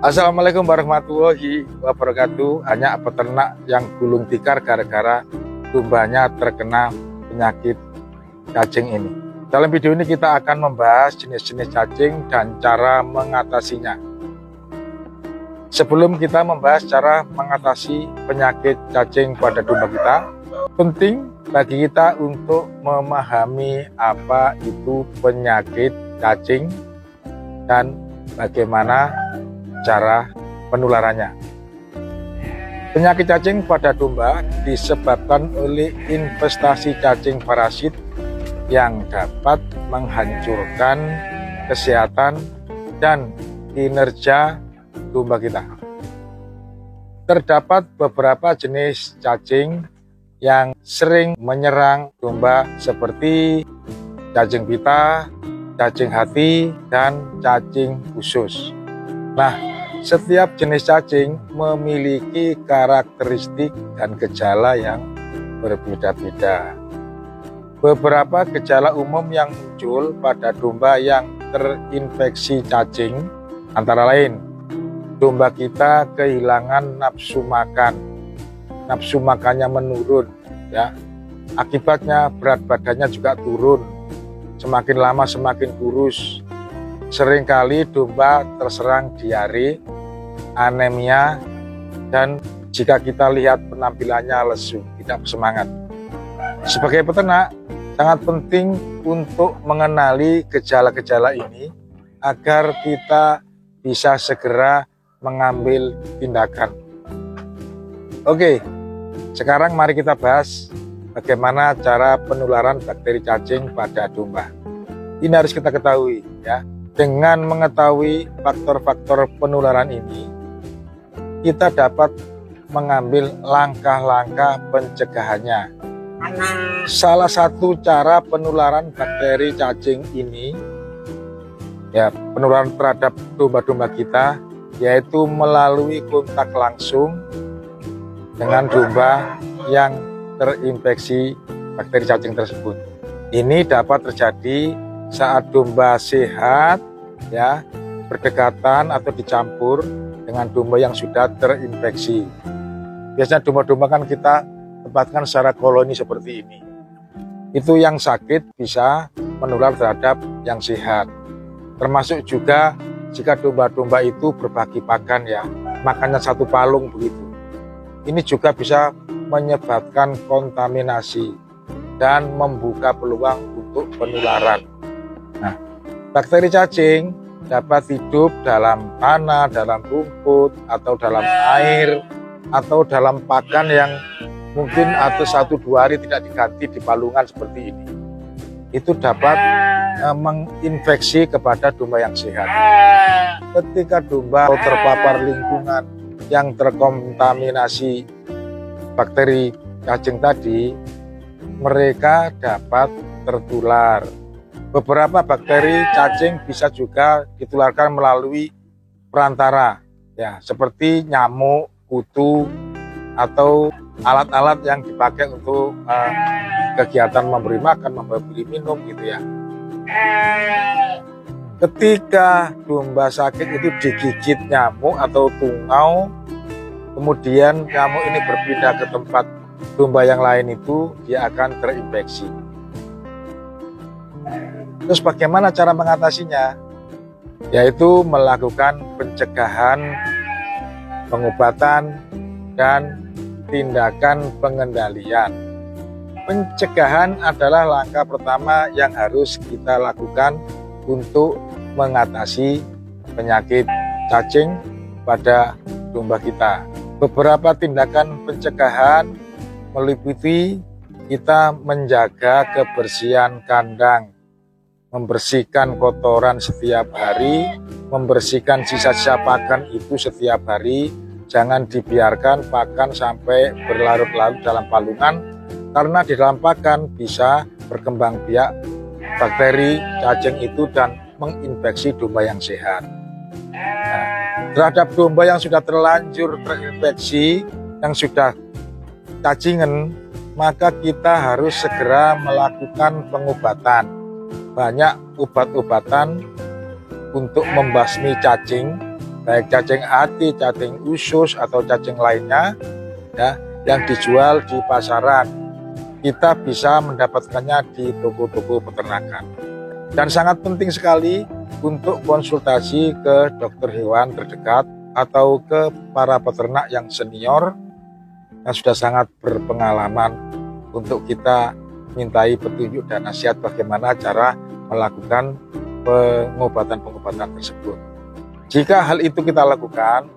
Assalamualaikum warahmatullahi wabarakatuh. Hanya peternak yang gulung tikar gara-gara dombanya terkena penyakit cacing ini. Dalam video ini kita akan membahas jenis-jenis cacing dan cara mengatasinya. Sebelum kita membahas cara mengatasi penyakit cacing pada domba kita, penting bagi kita untuk memahami apa itu penyakit cacing dan bagaimana cara penularannya. Penyakit cacing pada domba disebabkan oleh investasi cacing parasit yang dapat menghancurkan kesehatan dan kinerja domba kita. Terdapat beberapa jenis cacing yang sering menyerang domba seperti cacing pita, cacing hati, dan cacing usus. Nah, setiap jenis cacing memiliki karakteristik dan gejala yang berbeda-beda. Beberapa gejala umum yang muncul pada domba yang terinfeksi cacing antara lain, domba kita kehilangan nafsu makan, nafsu makannya menurun, ya. Akibatnya berat badannya juga turun, semakin lama semakin kurus. Seringkali domba terserang diare, anemia, dan jika kita lihat penampilannya lesu, tidak bersemangat. Sebagai peternak, sangat penting untuk mengenali gejala-gejala ini agar kita bisa segera mengambil tindakan. Oke, sekarang mari kita bahas bagaimana cara penularan bakteri cacing pada domba. Ini harus kita ketahui, ya. Dengan mengetahui faktor-faktor penularan ini, kita dapat mengambil langkah-langkah pencegahannya. Salah satu cara penularan bakteri cacing ini, ya, penularan terhadap domba-domba kita, yaitu melalui kontak langsung dengan domba yang terinfeksi bakteri cacing tersebut. Ini dapat terjadi saat domba sehat, ya, berdekatan atau dicampur dengan domba yang sudah terinfeksi. Biasanya domba-domba kan kita tempatkan secara koloni seperti ini. Itu yang sakit bisa menular terhadap yang sehat. Termasuk juga jika domba-domba itu berbagi pakan, ya, makannya satu palung begitu. Ini juga bisa menyebabkan kontaminasi dan membuka peluang untuk penularan. Nah, bakteri cacing dapat hidup dalam tanah, dalam rumput, atau dalam air, atau dalam pakan yang mungkin atau 1-2 hari tidak diganti di palungan seperti ini. Itu dapat menginfeksi kepada domba yang sehat. Ketika domba terpapar lingkungan yang terkontaminasi bakteri cacing tadi, mereka dapat tertular. Beberapa bakteri cacing bisa juga ditularkan melalui perantara, ya, seperti nyamuk, kutu, atau alat-alat yang dipakai untuk kegiatan memberi makan, memberi minum, gitu ya. Ketika domba sakit itu digigit nyamuk atau tungau, kemudian nyamuk ini berpindah ke tempat domba yang lain, itu dia akan terinfeksi. Terus bagaimana cara mengatasinya? Yaitu melakukan pencegahan, pengobatan, dan tindakan pengendalian. Pencegahan adalah langkah pertama yang harus kita lakukan untuk mengatasi penyakit cacing pada domba kita. Beberapa tindakan pencegahan meliputi kita menjaga kebersihan kandang, membersihkan kotoran setiap hari, membersihkan sisa-sisa pakan itu setiap hari. Jangan dibiarkan pakan sampai berlarut-larut dalam palungan, karena di dalam pakan bisa berkembang biak bakteri cacing itu dan menginfeksi domba yang sehat. Nah, terhadap domba yang sudah terlanjur terinfeksi, yang sudah cacingan, maka kita harus segera melakukan pengobatan. Banyak obat-obatan untuk membasmi cacing baik cacing hati, cacing usus atau cacing lainnya ya, yang dijual di pasaran. Kita bisa mendapatkannya di toko-toko peternakan. Dan sangat penting sekali untuk konsultasi ke dokter hewan terdekat atau ke para peternak yang senior yang sudah sangat berpengalaman untuk kita mintai petunjuk dan nasihat bagaimana cara melakukan pengobatan-pengobatan tersebut. Jika hal itu kita lakukan,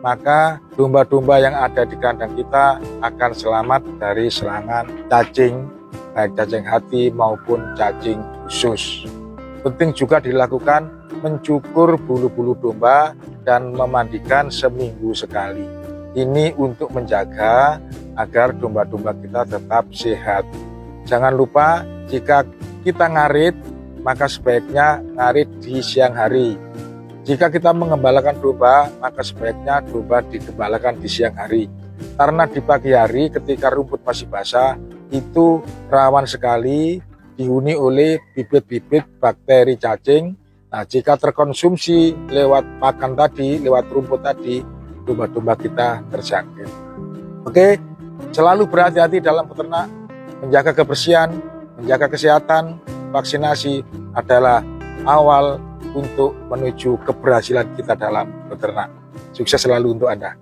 maka domba-domba yang ada di kandang kita akan selamat dari serangan cacing, baik cacing hati maupun cacing usus. Penting juga dilakukan mencukur bulu-bulu domba dan memandikan seminggu sekali. Ini untuk menjaga agar domba-domba kita tetap sehat. Jangan lupa jika kita ngarit, maka sebaiknya ngarit di siang hari. Jika kita mengembalakan domba, maka sebaiknya domba digembalakan di siang hari. Karena di pagi hari ketika rumput masih basah, itu rawan sekali dihuni oleh bibit-bibit bakteri cacing. Nah, jika terkonsumsi lewat pakan tadi, lewat rumput tadi, domba-domba kita terjangkit. Oke, selalu berhati-hati dalam peternak, menjaga kebersihan, menjaga kesehatan. Vaksinasi adalah awal untuk menuju keberhasilan kita dalam beternak. Sukses selalu untuk Anda.